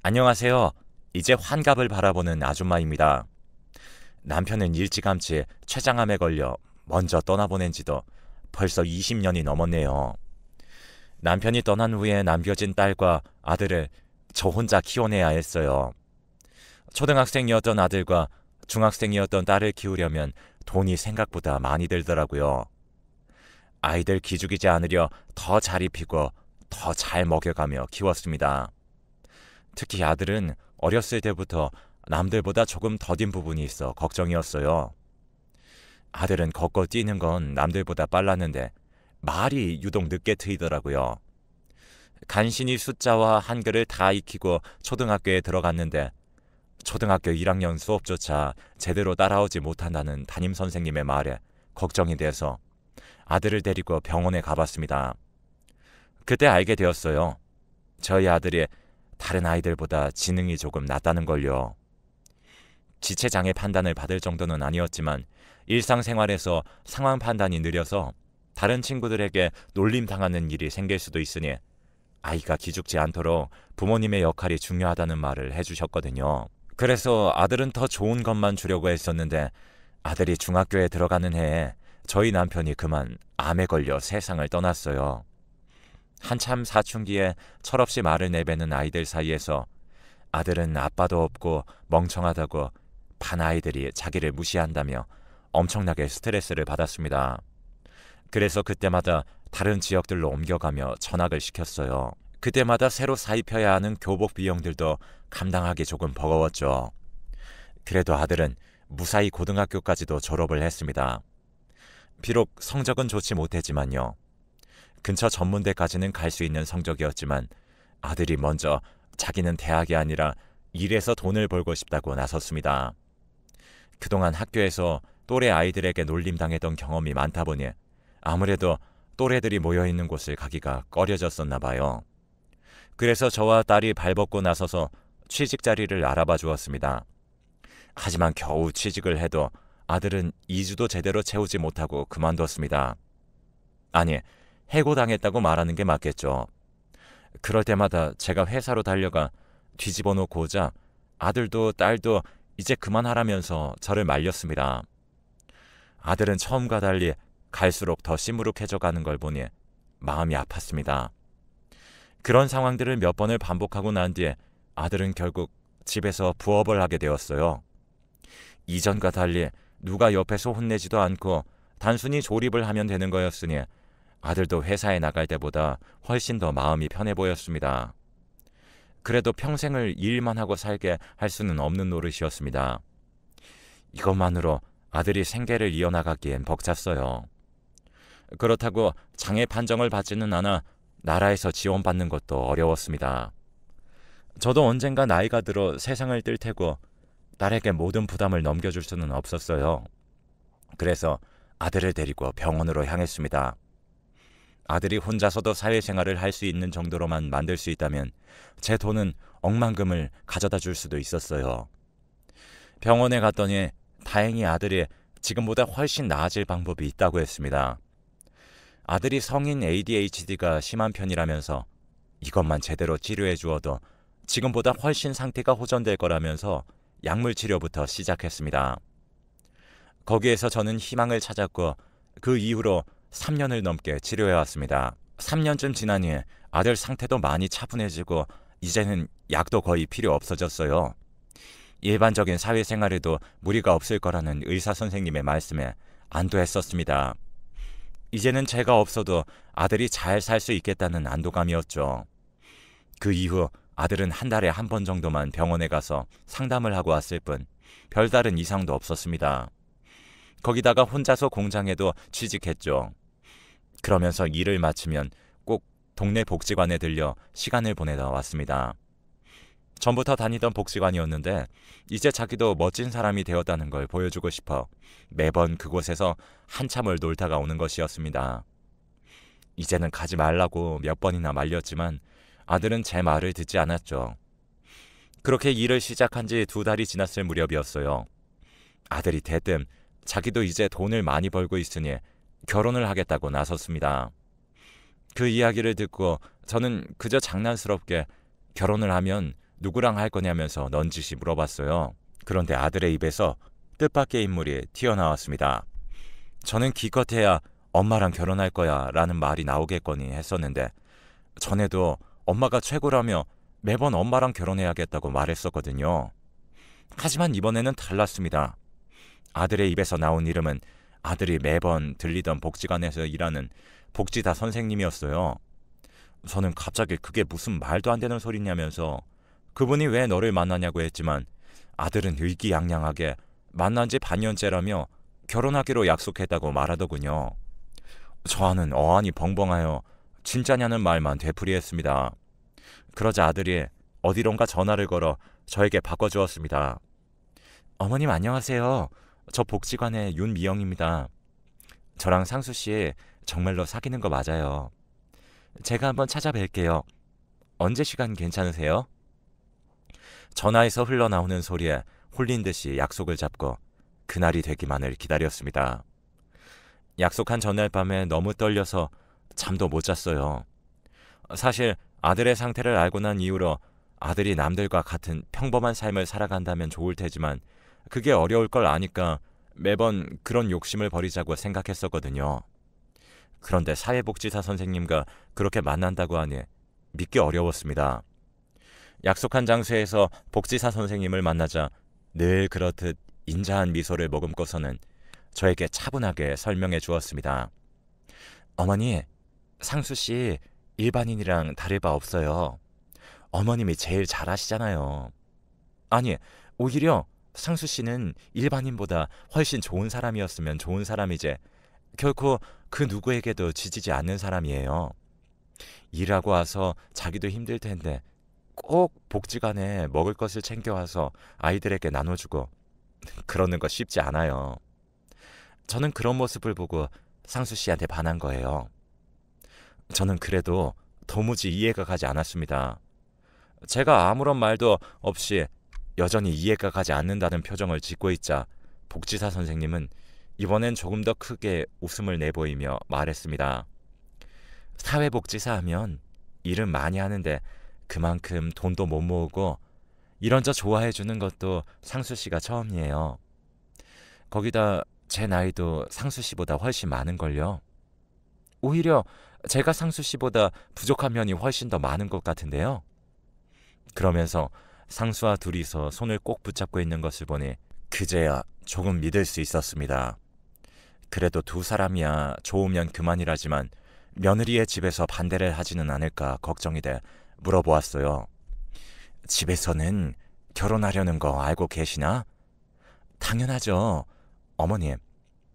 안녕하세요. 이제 환갑을 바라보는 아줌마입니다. 남편은 일찌감치 췌장암에 걸려 먼저 떠나보낸 지도 벌써 20년이 넘었네요. 남편이 떠난 후에 남겨진 딸과 아들을 저 혼자 키워내야 했어요. 초등학생이었던 아들과 중학생이었던 딸을 키우려면 돈이 생각보다 많이 들더라고요. 아이들 기죽이지 않으려 더 잘 입히고 더 잘 먹여가며 키웠습니다. 특히 아들은 어렸을 때부터 남들보다 조금 더딘 부분이 있어 걱정이었어요. 아들은 걷고 뛰는 건 남들보다 빨랐는데 말이 유독 늦게 트이더라고요. 간신히 숫자와 한글을 다 익히고 초등학교에 들어갔는데 초등학교 1학년 수업조차 제대로 따라오지 못한다는 담임선생님의 말에 걱정이 돼서 아들을 데리고 병원에 가봤습니다. 그때 알게 되었어요. 저희 아들이 다른 아이들보다 지능이 조금 낮다는 걸요. 지체장애 판단을 받을 정도는 아니었지만 일상생활에서 상황 판단이 느려서 다른 친구들에게 놀림당하는 일이 생길 수도 있으니 아이가 기죽지 않도록 부모님의 역할이 중요하다는 말을 해주셨거든요. 그래서 아들은 더 좋은 것만 주려고 했었는데 아들이 중학교에 들어가는 해에 저희 남편이 그만 암에 걸려 세상을 떠났어요. 한참 사춘기에 철없이 말을 내뱉는 아이들 사이에서 아들은 아빠도 없고 멍청하다고 반 아이들이 자기를 무시한다며 엄청나게 스트레스를 받았습니다. 그래서 그때마다 다른 지역들로 옮겨가며 전학을 시켰어요. 그때마다 새로 사입혀야 하는 교복 비용들도 감당하기 조금 버거웠죠. 그래도 아들은 무사히 고등학교까지도 졸업을 했습니다. 비록 성적은 좋지 못했지만요. 근처 전문대까지는 갈 수 있는 성적이었지만 아들이 먼저 자기는 대학이 아니라 일해서 돈을 벌고 싶다고 나섰습니다. 그동안 학교에서 또래 아이들에게 놀림당했던 경험이 많다 보니 아무래도 또래들이 모여있는 곳을 가기가 꺼려졌었나 봐요. 그래서 저와 딸이 발벗고 나서서 취직 자리를 알아봐 주었습니다. 하지만 겨우 취직을 해도 아들은 2주도 제대로 채우지 못하고 그만뒀습니다. 아니, 해고당했다고 말하는 게 맞겠죠. 그럴 때마다 제가 회사로 달려가 뒤집어 놓고자 아들도 딸도 이제 그만하라면서 저를 말렸습니다. 아들은 처음과 달리 갈수록 더 시무룩해져 가는 걸 보니 마음이 아팠습니다. 그런 상황들을 몇 번을 반복하고 난 뒤에 아들은 결국 집에서 부업을 하게 되었어요. 이전과 달리 누가 옆에서 혼내지도 않고 단순히 조립을 하면 되는 거였으니 아들도 회사에 나갈 때보다 훨씬 더 마음이 편해 보였습니다. 그래도 평생을 일만 하고 살게 할 수는 없는 노릇이었습니다. 이것만으로 아들이 생계를 이어나가기엔 벅찼어요. 그렇다고 장애 판정을 받지는 않아 나라에서 지원받는 것도 어려웠습니다. 저도 언젠가 나이가 들어 세상을 뜰 테고 딸에게 모든 부담을 넘겨줄 수는 없었어요. 그래서 아들을 데리고 병원으로 향했습니다. 아들이 혼자서도 사회생활을 할 수 있는 정도로만 만들 수 있다면 제 돈은 억만금을 가져다 줄 수도 있었어요. 병원에 갔더니 다행히 아들이 지금보다 훨씬 나아질 방법이 있다고 했습니다. 아들이 성인 ADHD가 심한 편이라면서 이것만 제대로 치료해 주어도 지금보다 훨씬 상태가 호전될 거라면서 약물 치료부터 시작했습니다. 거기에서 저는 희망을 찾았고 그 이후로 3년을 넘게 치료해왔습니다. 3년쯤 지나니 아들 상태도 많이 차분해지고 이제는 약도 거의 필요 없어졌어요. 일반적인 사회생활에도 무리가 없을 거라는 의사 선생님의 말씀에 안도했었습니다. 이제는 제가 없어도 아들이 잘 살 수 있겠다는 안도감이었죠. 그 이후 아들은 한 달에 한 번 정도만 병원에 가서 상담을 하고 왔을 뿐 별다른 이상도 없었습니다. 거기다가 혼자서 공장에도 취직했죠. 그러면서 일을 마치면 꼭 동네 복지관에 들려 시간을 보내다 왔습니다. 전부터 다니던 복지관이었는데 이제 자기도 멋진 사람이 되었다는 걸 보여주고 싶어 매번 그곳에서 한참을 놀다가 오는 것이었습니다. 이제는 가지 말라고 몇 번이나 말렸지만 아들은 제 말을 듣지 않았죠. 그렇게 일을 시작한 지 2달이 지났을 무렵이었어요. 아들이 대뜸 자기도 이제 돈을 많이 벌고 있으니 결혼을 하겠다고 나섰습니다. 그 이야기를 듣고 저는 그저 장난스럽게 결혼을 하면 누구랑 할 거냐면서 넌지시 물어봤어요. 그런데 아들의 입에서 뜻밖의 인물이 튀어나왔습니다. 저는 기껏해야 엄마랑 결혼할 거야 라는 말이 나오겠거니 했었는데 전에도 엄마가 최고라며 매번 엄마랑 결혼해야겠다고 말했었거든요. 하지만 이번에는 달랐습니다. 아들의 입에서 나온 이름은 아들이 매번 들리던 복지관에서 일하는 복지사 선생님이었어요. 저는 갑자기 그게 무슨 말도 안 되는 소리냐면서 그분이 왜 너를 만나냐고 했지만 아들은 의기양양하게 만난 지 반년째라며 결혼하기로 약속했다고 말하더군요. 저와는 어안이 벙벙하여 진짜냐는 말만 되풀이했습니다. 그러자 아들이 어디론가 전화를 걸어 저에게 바꿔주었습니다. 어머님 안녕하세요. 저 복지관의 윤미영입니다. 저랑 상수씨 정말로 사귀는 거 맞아요. 제가 한번 찾아뵐게요. 언제 시간 괜찮으세요? 전화에서 흘러나오는 소리에 홀린 듯이 약속을 잡고 그날이 되기만을 기다렸습니다. 약속한 전날 밤에 너무 떨려서 잠도 못 잤어요. 사실 아들의 상태를 알고 난 이후로 아들이 남들과 같은 평범한 삶을 살아간다면 좋을 테지만 그게 어려울 걸 아니까 매번 그런 욕심을 버리자고 생각했었거든요. 그런데 사회복지사 선생님과 그렇게 만난다고 하니 믿기 어려웠습니다. 약속한 장소에서 복지사 선생님을 만나자 늘 그렇듯 인자한 미소를 머금고서는 저에게 차분하게 설명해 주었습니다. 어머니, 상수씨 일반인이랑 다를 바 없어요. 어머님이 제일 잘하시잖아요. 아니, 오히려 상수씨는 일반인보다 훨씬 좋은 사람이었으면 좋은 사람이지 결코 그 누구에게도 지지지 않는 사람이에요. 일하고 와서 자기도 힘들 텐데 꼭 복지관에 먹을 것을 챙겨와서 아이들에게 나눠주고 그러는 거 쉽지 않아요. 저는 그런 모습을 보고 상수씨한테 반한 거예요. 저는 그래도 도무지 이해가 가지 않았습니다. 제가 아무런 말도 없이 여전히 이해가 가지 않는다는 표정을 짓고 있자 복지사 선생님은 이번엔 조금 더 크게 웃음을 내보이며 말했습니다. 사회복지사 하면 일은 많이 하는데 그만큼 돈도 못 모으고 이런저 좋아해 주는 것도 상수씨가 처음이에요. 거기다 제 나이도 상수씨보다 훨씬 많은걸요. 오히려 제가 상수씨보다 부족한 면이 훨씬 더 많은 것 같은데요. 그러면서 상수와 둘이서 손을 꼭 붙잡고 있는 것을 보니 그제야 조금 믿을 수 있었습니다. 그래도 두 사람이야 좋으면 그만이라지만 며느리의 집에서 반대를 하지는 않을까 걱정이 돼 물어보았어요. 집에서는 결혼하려는 거 알고 계시나? 당연하죠. 어머님,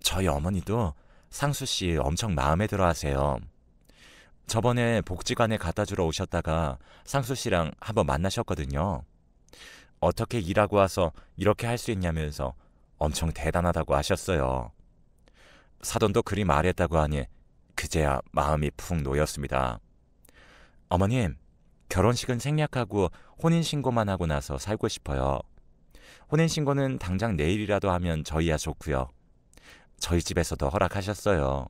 저희 어머니도 상수씨 엄청 마음에 들어 하세요. 저번에 복지관에 갖다 주러 오셨다가 상수씨랑 한번 만나셨거든요. 어떻게 일하고 와서 이렇게 할 수 있냐면서 엄청 대단하다고 하셨어요. 사돈도 그리 말했다고 하니 그제야 마음이 푹 놓였습니다. 어머님, 결혼식은 생략하고 혼인신고만 하고 나서 살고 싶어요. 혼인신고는 당장 내일이라도 하면 저희야 좋고요. 저희 집에서도 허락하셨어요.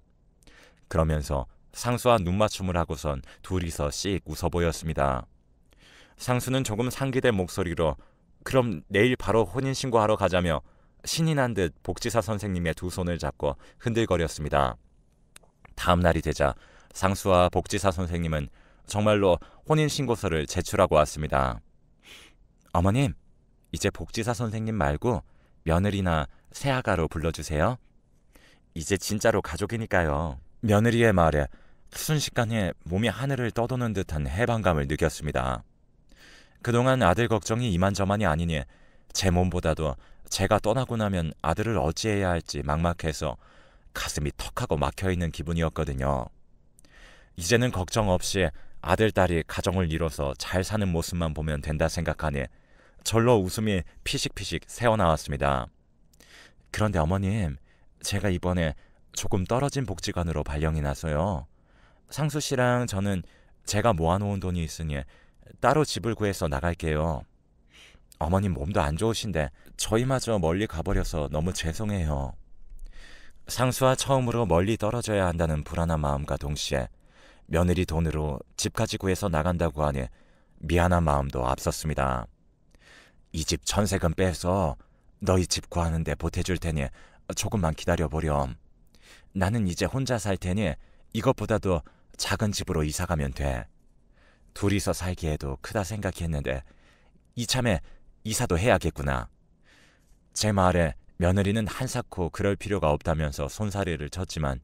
그러면서 상수와 눈맞춤을 하고선 둘이서 씩 웃어 보였습니다. 상수는 조금 상기된 목소리로 그럼 내일 바로 혼인신고하러 가자며 신이 난 듯 복지사 선생님의 두 손을 잡고 흔들거렸습니다. 다음 날이 되자 상수와 복지사 선생님은 정말로 혼인신고서를 제출하고 왔습니다. 어머님, 이제 복지사 선생님 말고 며느리나 새아가로 불러주세요. 이제 진짜로 가족이니까요. 며느리의 말에 순식간에 몸이 하늘을 떠도는 듯한 해방감을 느꼈습니다. 그동안 아들 걱정이 이만저만이 아니니 제 몸보다도 제가 떠나고 나면 아들을 어찌해야 할지 막막해서 가슴이 턱하고 막혀있는 기분이었거든요. 이제는 걱정 없이 아들, 딸이 가정을 이뤄서 잘 사는 모습만 보면 된다 생각하니 절로 웃음이 피식피식 새어나왔습니다. 그런데 어머님, 제가 이번에 조금 떨어진 복지관으로 발령이 나서요. 상수씨랑 저는 제가 모아놓은 돈이 있으니 따로 집을 구해서 나갈게요. 어머님 몸도 안 좋으신데 저희마저 멀리 가버려서 너무 죄송해요. 상수와 처음으로 멀리 떨어져야 한다는 불안한 마음과 동시에 며느리 돈으로 집까지 구해서 나간다고 하니 미안한 마음도 앞섰습니다. 이 집 전세금 빼서 너희 집 구하는데 보태줄 테니 조금만 기다려보렴. 나는 이제 혼자 살 테니 이것보다도 작은 집으로 이사가면 돼. 둘이서 살기에도 크다 생각했는데 이참에 이사도 해야겠구나. 제 말에 며느리는 한사코 그럴 필요가 없다면서 손사래를 쳤지만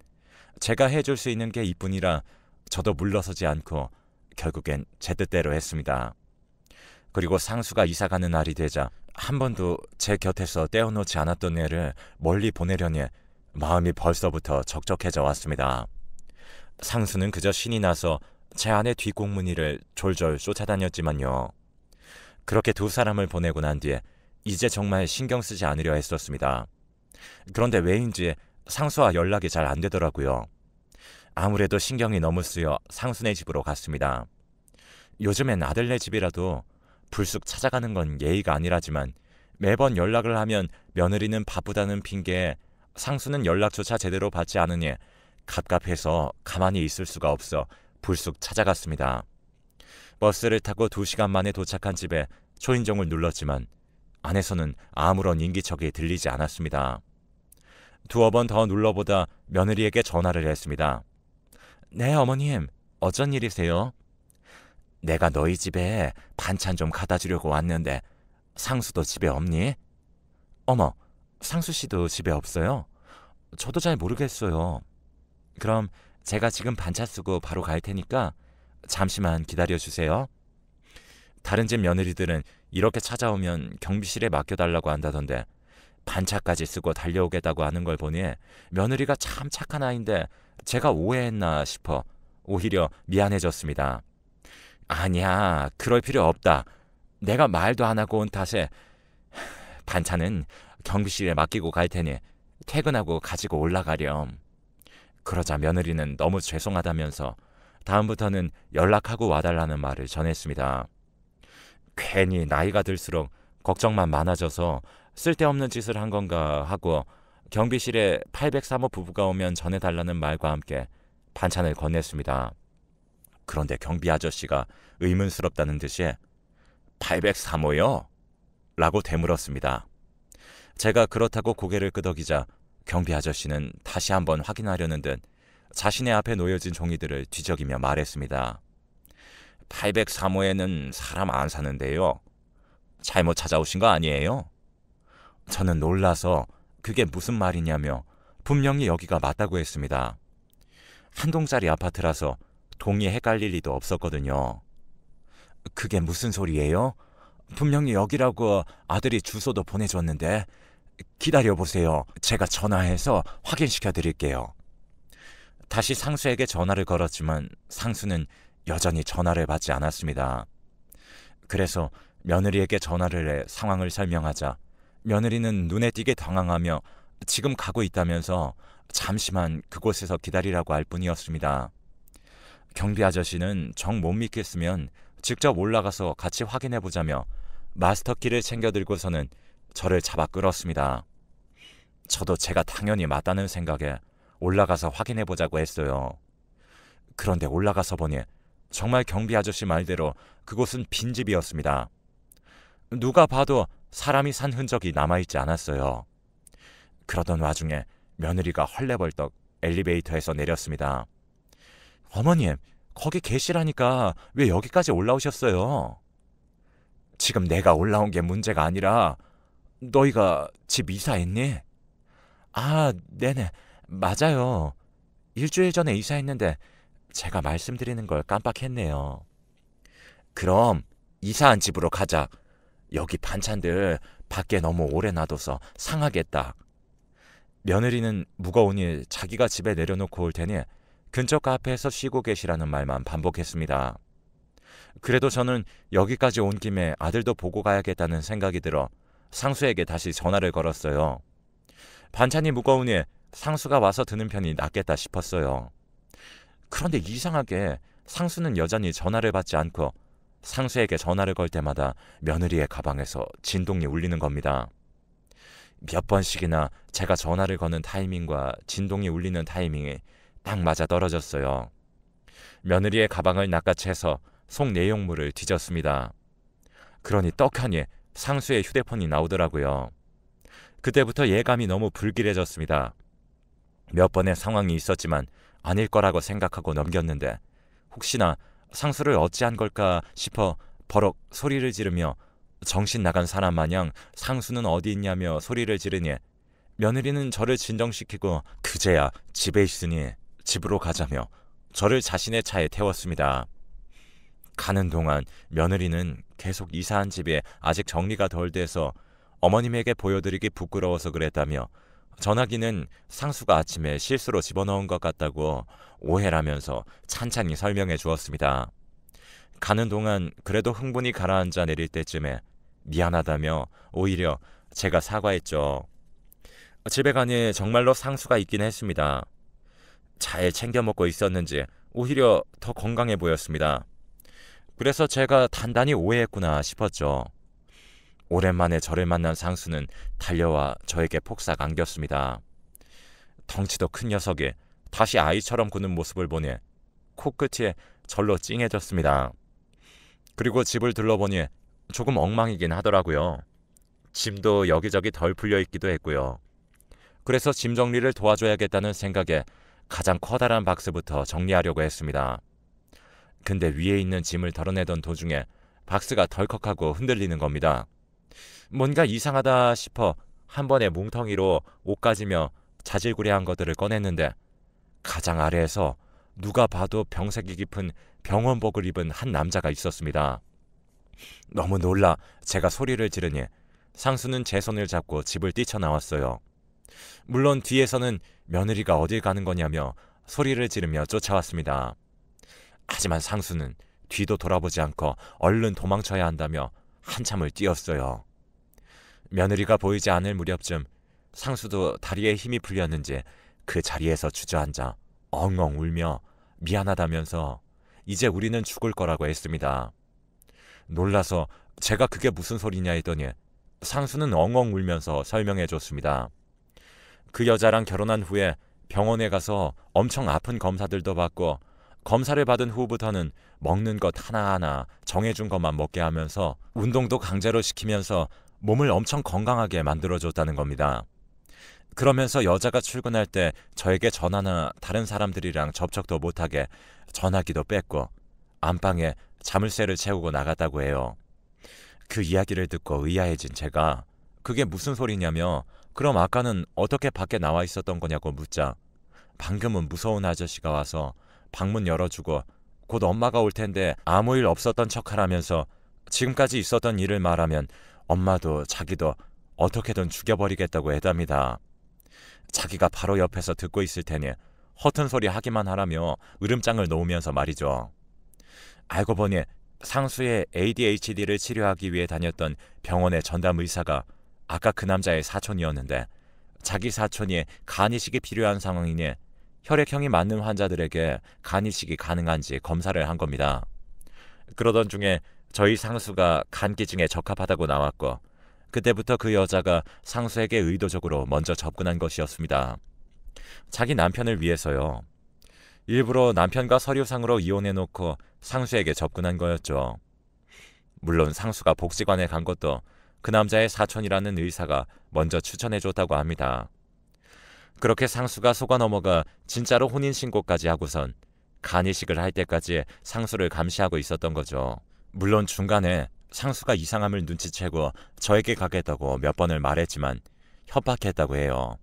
제가 해줄 수 있는 게 이뿐이라 저도 물러서지 않고 결국엔 제 뜻대로 했습니다. 그리고 상수가 이사가는 날이 되자 한 번도 제 곁에서 떼어놓지 않았던 애를 멀리 보내려니 마음이 벌써부터 적적해져 왔습니다. 상수는 그저 신이 나서 제 아내 뒷공무니를 졸졸 쫓아다녔지만요. 그렇게 두 사람을 보내고 난 뒤에 이제 정말 신경 쓰지 않으려 했었습니다. 그런데 왜인지 상수와 연락이 잘 안 되더라고요. 아무래도 신경이 너무 쓰여 상수네 집으로 갔습니다. 요즘엔 아들네 집이라도 불쑥 찾아가는 건 예의가 아니라지만 매번 연락을 하면 며느리는 바쁘다는 핑계에 상수는 연락조차 제대로 받지 않으니 갑갑해서 가만히 있을 수가 없어 불쑥 찾아갔습니다. 버스를 타고 2시간 만에 도착한 집에 초인종을 눌렀지만 안에서는 아무런 인기척이 들리지 않았습니다. 두어 번 더 눌러보다 며느리에게 전화를 했습니다. 네, 어머님. 어쩐 일이세요? 내가 너희 집에 반찬 좀 갖다 주려고 왔는데 상수도 집에 없니? 어머, 상수 씨도 집에 없어요? 저도 잘 모르겠어요. 그럼 제가 지금 반차 쓰고 바로 갈 테니까 잠시만 기다려주세요. 다른 집 며느리들은 이렇게 찾아오면 경비실에 맡겨달라고 한다던데 반차까지 쓰고 달려오겠다고 하는 걸 보니 며느리가 참 착한 아이인데 제가 오해했나 싶어 오히려 미안해졌습니다. 아니야, 그럴 필요 없다. 내가 말도 안 하고 온 탓에 반차는 경비실에 맡기고 갈 테니 퇴근하고 가지고 올라가렴. 그러자 며느리는 너무 죄송하다면서 다음부터는 연락하고 와달라는 말을 전했습니다. 괜히 나이가 들수록 걱정만 많아져서 쓸데없는 짓을 한 건가 하고 경비실에 803호 부부가 오면 전해달라는 말과 함께 반찬을 건넸습니다. 그런데 경비 아저씨가 의문스럽다는 듯이 803호요? 라고 되물었습니다. 제가 그렇다고 고개를 끄덕이자 경비 아저씨는 다시 한번 확인하려는 듯 자신의 앞에 놓여진 종이들을 뒤적이며 말했습니다. 803호에는 사람 안 사는데요. 잘못 찾아오신 거 아니에요? 저는 놀라서 그게 무슨 말이냐며 분명히 여기가 맞다고 했습니다. 한 동짜리 아파트라서 동이 헷갈릴 리도 없었거든요. 그게 무슨 소리예요? 분명히 여기라고 아들이 주소도 보내줬는데 기다려보세요. 제가 전화해서 확인시켜 드릴게요. 다시 상수에게 전화를 걸었지만 상수는 여전히 전화를 받지 않았습니다. 그래서 며느리에게 전화를 해 상황을 설명하자 며느리는 눈에 띄게 당황하며 지금 가고 있다면서 잠시만 그곳에서 기다리라고 할 뿐이었습니다. 경비 아저씨는 정 못 믿겠으면 직접 올라가서 같이 확인해보자며 마스터키를 챙겨 들고서는 저를 잡아 끌었습니다. 저도 제가 당연히 맞다는 생각에 올라가서 확인해보자고 했어요. 그런데 올라가서 보니 정말 경비 아저씨 말대로 그곳은 빈집이었습니다. 누가 봐도 사람이 산 흔적이 남아있지 않았어요. 그러던 와중에 며느리가 헐레벌떡 엘리베이터에서 내렸습니다. 어머님, 거기 계시라니까 왜 여기까지 올라오셨어요? 지금 내가 올라온 게 문제가 아니라 너희가 집 이사했니? 아, 네네, 맞아요. 일주일 전에 이사했는데 제가 말씀드리는 걸 깜빡했네요. 그럼 이사한 집으로 가자. 여기 반찬들 밖에 너무 오래 놔둬서 상하겠다. 며느리는 무거우니 자기가 집에 내려놓고 올 테니 근처 카페에서 쉬고 계시라는 말만 반복했습니다. 그래도 저는 여기까지 온 김에 아들도 보고 가야겠다는 생각이 들어 상수에게 다시 전화를 걸었어요. 반찬이 무거우니 상수가 와서 드는 편이 낫겠다 싶었어요. 그런데 이상하게 상수는 여전히 전화를 받지 않고 상수에게 전화를 걸 때마다 며느리의 가방에서 진동이 울리는 겁니다. 몇 번씩이나 제가 전화를 거는 타이밍과 진동이 울리는 타이밍이 딱 맞아 떨어졌어요. 며느리의 가방을 낚아채서 속 내용물을 뒤졌습니다. 그러니 떡하니 상수의 휴대폰이 나오더라고요. 그때부터 예감이 너무 불길해졌습니다. 몇 번의 상황이 있었지만 아닐 거라고 생각하고 넘겼는데 혹시나 상수를 어찌한 걸까 싶어 버럭 소리를 지르며 정신 나간 사람 마냥 상수는 어디 있냐며 소리를 지르니 며느리는 저를 진정시키고 그제야 집에 있으니 집으로 가자며 저를 자신의 차에 태웠습니다. 가는 동안 며느리는 계속 이사한 집에 아직 정리가 덜 돼서 어머님에게 보여드리기 부끄러워서 그랬다며 전화기는 상수가 아침에 실수로 집어넣은 것 같다고 오해라면서 찬찬히 설명해 주었습니다. 가는 동안 그래도 흥분이 가라앉아 내릴 때쯤에 미안하다며 오히려 제가 사과했죠. 집에 가니 정말로 상수가 있긴 했습니다. 잘 챙겨 먹고 있었는지 오히려 더 건강해 보였습니다. 그래서 제가 단단히 오해했구나 싶었죠. 오랜만에 저를 만난 상수는 달려와 저에게 폭삭 안겼습니다. 덩치도 큰 녀석이 다시 아이처럼 구는 모습을 보니 코끝이 절로 찡해졌습니다. 그리고 집을 둘러보니 조금 엉망이긴 하더라고요. 짐도 여기저기 덜 풀려 있기도 했고요. 그래서 짐 정리를 도와줘야겠다는 생각에 가장 커다란 박스부터 정리하려고 했습니다. 근데 위에 있는 짐을 덜어내던 도중에 박스가 덜컥하고 흔들리는 겁니다. 뭔가 이상하다 싶어 한 번에 뭉텅이로 옷가지며 자질구레한 것들을 꺼냈는데 가장 아래에서 누가 봐도 병색이 깊은 병원복을 입은 한 남자가 있었습니다. 너무 놀라 제가 소리를 지르니 상수는 제 손을 잡고 집을 뛰쳐나왔어요. 물론 뒤에서는 며느리가 어딜 가는 거냐며 소리를 지르며 쫓아왔습니다. 하지만 상수는 뒤도 돌아보지 않고 얼른 도망쳐야 한다며 한참을 뛰었어요. 며느리가 보이지 않을 무렵쯤 상수도 다리에 힘이 풀렸는지 그 자리에서 주저앉아 엉엉 울며 미안하다면서 이제 우리는 죽을 거라고 했습니다. 놀라서 제가 그게 무슨 소리냐 했더니 상수는 엉엉 울면서 설명해 줬습니다. 그 여자랑 결혼한 후에 병원에 가서 엄청 아픈 검사들도 받고 검사를 받은 후부터는 먹는 것 하나하나 정해준 것만 먹게 하면서 운동도 강제로 시키면서 몸을 엄청 건강하게 만들어줬다는 겁니다. 그러면서 여자가 출근할 때 저에게 전화나 다른 사람들이랑 접촉도 못하게 전화기도 뺐고 안방에 자물쇠를 채우고 나갔다고 해요. 그 이야기를 듣고 의아해진 제가 그게 무슨 소리냐며 그럼 아까는 어떻게 밖에 나와 있었던 거냐고 묻자 방금은 무서운 아저씨가 와서 방문 열어주고 곧 엄마가 올 텐데 아무 일 없었던 척하라면서 지금까지 있었던 일을 말하면 엄마도 자기도 어떻게든 죽여버리겠다고 했답니다. 자기가 바로 옆에서 듣고 있을 테니 허튼 소리 하기만 하라며 으름장을 놓으면서 말이죠. 알고 보니 상수의 ADHD를 치료하기 위해 다녔던 병원의 전담 의사가 아까 그 남자의 사촌이었는데 자기 사촌이 간이식이 필요한 상황이니 혈액형이 맞는 환자들에게 간이식이 가능한지 검사를 한 겁니다. 그러던 중에 저희 상수가 간기증에 적합하다고 나왔고 그때부터 그 여자가 상수에게 의도적으로 먼저 접근한 것이었습니다. 자기 남편을 위해서요. 일부러 남편과 서류상으로 이혼해놓고 상수에게 접근한 거였죠. 물론 상수가 복지관에 간 것도 그 남자의 사촌이라는 의사가 먼저 추천해줬다고 합니다. 그렇게 상수가 속아 넘어가 진짜로 혼인신고까지 하고선 간이식을 할 때까지 상수를 감시하고 있었던 거죠. 물론 중간에 상수가 이상함을 눈치채고 저에게 가겠다고 몇 번을 말했지만 협박했다고 해요.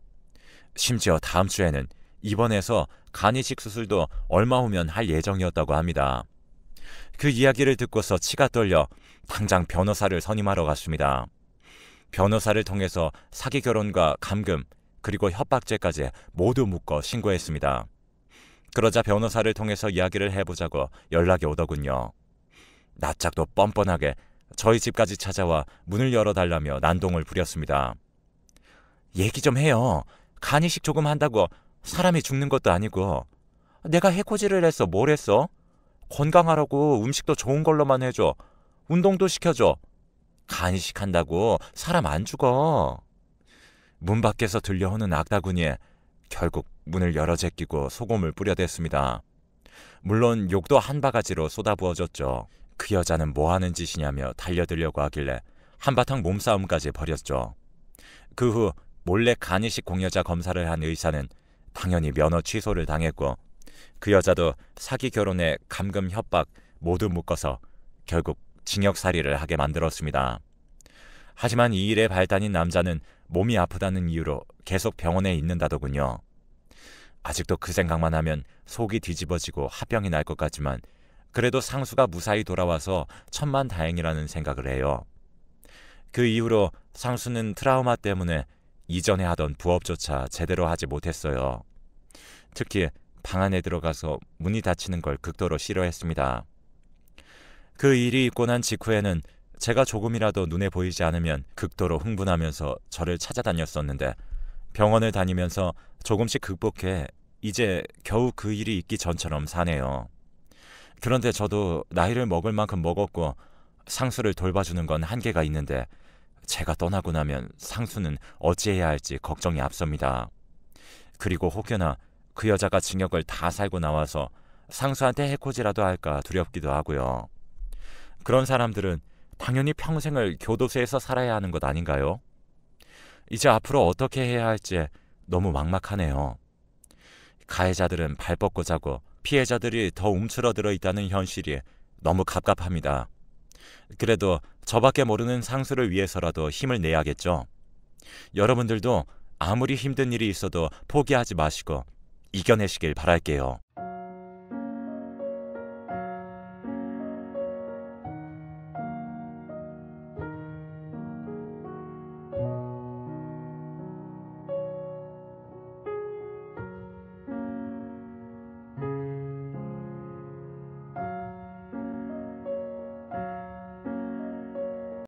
심지어 다음 주에는 입원해서 간이식 수술도 얼마 후면 할 예정이었다고 합니다. 그 이야기를 듣고서 치가 떨려 당장 변호사를 선임하러 갔습니다. 변호사를 통해서 사기 결혼과 감금 그리고 협박죄까지 모두 묶어 신고했습니다. 그러자 변호사를 통해서 이야기를 해보자고 연락이 오더군요. 낯짝도 뻔뻔하게 저희 집까지 찾아와 문을 열어달라며 난동을 부렸습니다. 얘기 좀 해요. 간이식 조금 한다고 사람이 죽는 것도 아니고. 내가 해코지를 했어. 뭘 했어? 건강하라고 음식도 좋은 걸로만 해줘. 운동도 시켜줘. 간이식 한다고 사람 안 죽어. 문 밖에서 들려오는 악다구니에 결국 문을 열어 제끼고 소금을 뿌려댔습니다. 물론 욕도 한 바가지로 쏟아부어줬죠. 그 여자는 뭐 하는 짓이냐며 달려들려고 하길래 한바탕 몸싸움까지 벌였죠. 그 후 몰래 간이식 공여자 검사를 한 의사는 당연히 면허 취소를 당했고 그 여자도 사기 결혼에 감금 협박 모두 묶어서 결국 징역살이를 하게 만들었습니다. 하지만 이 일의 발단인 남자는 몸이 아프다는 이유로 계속 병원에 있는다더군요. 아직도 그 생각만 하면 속이 뒤집어지고 화병이 날 것 같지만 그래도 상수가 무사히 돌아와서 천만다행이라는 생각을 해요. 그 이후로 상수는 트라우마 때문에 이전에 하던 부업조차 제대로 하지 못했어요. 특히 방 안에 들어가서 문이 닫히는 걸 극도로 싫어했습니다. 그 일이 있고 난 직후에는 제가 조금이라도 눈에 보이지 않으면 극도로 흥분하면서 저를 찾아다녔었는데 병원을 다니면서 조금씩 극복해 이제 겨우 그 일이 있기 전처럼 사네요. 그런데 저도 나이를 먹을 만큼 먹었고 상수를 돌봐주는 건 한계가 있는데 제가 떠나고 나면 상수는 어찌해야 할지 걱정이 앞섭니다. 그리고 혹여나 그 여자가 징역을 다 살고 나와서 상수한테 해코지라도 할까 두렵기도 하고요. 그런 사람들은 당연히 평생을 교도소에서 살아야 하는 것 아닌가요? 이제 앞으로 어떻게 해야 할지 너무 막막하네요. 가해자들은 발 뻗고 자고 피해자들이 더 움츠러들어 있다는 현실이 너무 갑갑합니다. 그래도 저밖에 모르는 상수를 위해서라도 힘을 내야겠죠. 여러분들도 아무리 힘든 일이 있어도 포기하지 마시고 이겨내시길 바랄게요.